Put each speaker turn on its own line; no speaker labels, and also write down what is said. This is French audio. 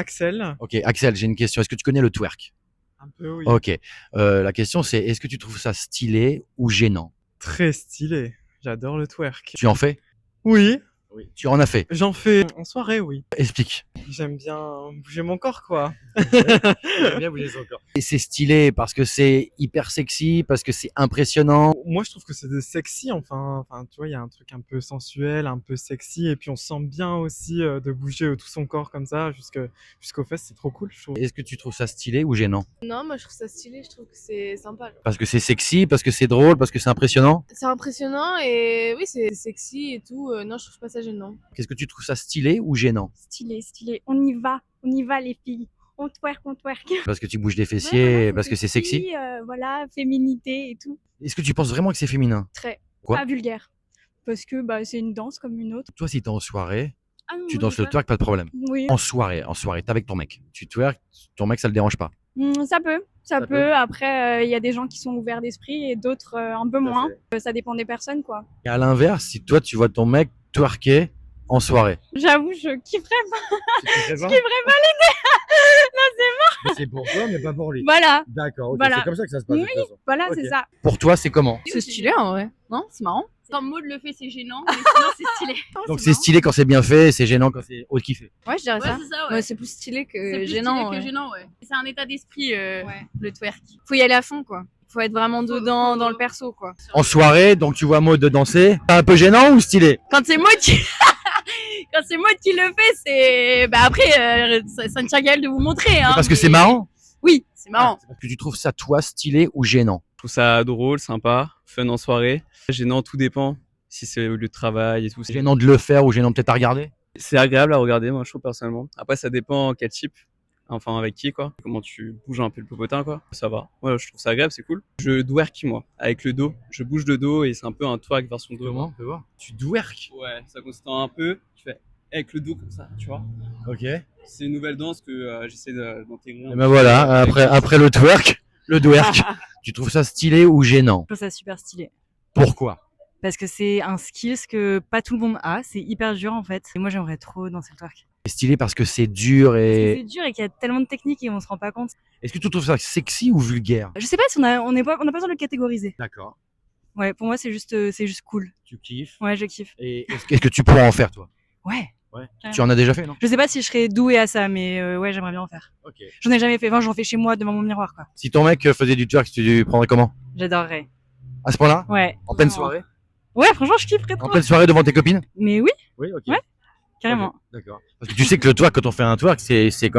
Axel.
Ok, Axel, j'ai une question. Est-ce que tu connais le twerk?
Un peu, oui.
Ok. La question c'est, est-ce que tu trouves ça stylé ou gênant?
Très stylé. J'adore le twerk.
Tu en fais?
Oui,
Oui. Tu en as fait?
j'en fais en soirée, oui.
Explique.
J'aime bien bouger mon corps, quoi.
J'aime bien bouger son corps. Et c'est stylé parce que c'est hyper sexy, parce que c'est impressionnant.
Moi, je trouve que c'est sexy, enfin, tu vois, il y a un truc un peu sensuel, un peu sexy, et puis on se sent bien aussi de bouger tout son corps comme ça jusqu'aux fesses, c'est trop cool, je trouve.
Est-ce que tu trouves ça stylé ou gênant?
Non, moi je trouve ça stylé, je trouve que c'est sympa.
Parce que c'est sexy, parce que c'est drôle, parce que c'est impressionnant?
C'est impressionnant et oui, c'est sexy et tout. Non, je trouve pas ça gênant.
Qu'est-ce que tu trouves ça stylé ou gênant?
Stylé, stylé. On y va les filles. On twerk, on twerk.
Parce que tu bouges les
Ouais,
fessiers,
voilà,
parce que c'est sexy?
voilà, féminité et tout.
Est-ce que tu penses vraiment que c'est féminin?
Très.
Quoi?
Pas vulgaire. Parce que c'est une danse comme une autre.
Toi, si t'es en soirée,
Ah non,
tu
moi,
danses
j'ai
le twerk, pas de problème.
Oui.
En soirée, t'es avec ton mec. Tu twerk, ton mec, ça le dérange pas.
Ça peut, ça
Ça
peut.
peut.
Après, il y a des gens qui sont ouverts d'esprit et d'autres un peu moins. Ça dépend des personnes, quoi.
Et à l'inverse, si toi, tu vois ton mec twerker en soirée.
J'avoue, je kifferais pas.
Tu
Je kifferais pas.
C'est pour toi, mais pas pour lui.
Voilà,
D'accord,
Voilà.
c'est comme ça que ça se passe.
Oui.
de toute façon.
voilà,
Ok.
c'est ça.
Pour toi, c'est comment?
C'est stylé en vrai, non? C'est marrant.
Quand Maud le fait, c'est gênant, mais sinon c'est stylé.
Donc c'est stylé quand c'est bien fait, c'est gênant quand c'est haut kiffé.
Ouais, je dirais
Ouais,
ça.
c'est ça, ouais.
Ouais, c'est plus stylé
C'est
que
plus
gênant.
stylé que
ouais.
gênant, ouais. C'est un état d'esprit, le twerk.
Faut y aller à fond, quoi. Faut être vraiment dedans, dans le perso, quoi.
En soirée, donc tu vois Maud danser, c'est un peu gênant ou stylé?
Quand c'est Maud qui... Quand c'est Maud qui le fait, c'est... Bah après, ça ne tient qu'à elle de vous montrer. Hein,
Parce que
mais-
c'est marrant?
Oui, c'est marrant.
Est-ce que tu trouves ça, toi, stylé ou gênant?
Je trouve ça drôle, sympa, fun en soirée. Gênant, tout dépend. Si c'est au lieu de travail et tout.
C'est gênant de le faire ou gênant peut-être à regarder?
C'est agréable à regarder, moi, je trouve personnellement. Après, ça dépend quel type. Enfin, avec qui, quoi. Comment tu bouges un peu le popotin, quoi. Ça va. Ouais, je trouve ça agréable, c'est cool. Je twerk, moi, avec le dos. Je bouge le dos et c'est un peu un twerk version dos.
Comment? Fais voir. Tu twerk?
Ouais, ça consiste en un peu. Tu fais avec le dos comme ça, tu vois.
Ok. Et
C'est une nouvelle danse que j'essaie d'intégrer. un
ben
peu
voilà,
avec-
après le twerk, tu trouves ça stylé ou gênant?
Je trouve ça super stylé.
Pourquoi?
Parce que c'est un skills que pas tout le monde a. C'est hyper dur en fait. Et moi j'aimerais trop danser le twerk.
C'est stylé parce que c'est dur
Parce que
et...
c'est dur et qu'il y a tellement de techniques et on se rend pas compte.
Est-ce que tu trouves ça sexy ou vulgaire?
Je sais pas si on n'a pas besoin de le catégoriser.
D'accord.
Ouais, pour moi c'est juste cool.
Tu kiffes.
Ouais, je kiffe.
Et est-ce que tu pourrais en faire, toi?
Ouais.
Ouais.
Ouais.
Tu en as déjà fait, non?
Je sais pas si je serais douée à ça, mais ouais, j'aimerais bien en faire.
Ok.
J'en ai jamais fait. Enfin, j'en fais chez moi devant mon miroir, quoi.
Si ton mec faisait du twerk, tu prendrais comment?
J'adorerais.
À ce point-là?
Ouais.
En pleine
Vraiment.
soirée?
Ouais, franchement, je kifferais
En
trop.
pleine soirée devant tes copines?
Mais oui,
Oui, ok.
Ouais. carrément.
Ok, d'accord. Parce que tu sais que le twerk, quand on fait un twerk, c'est quand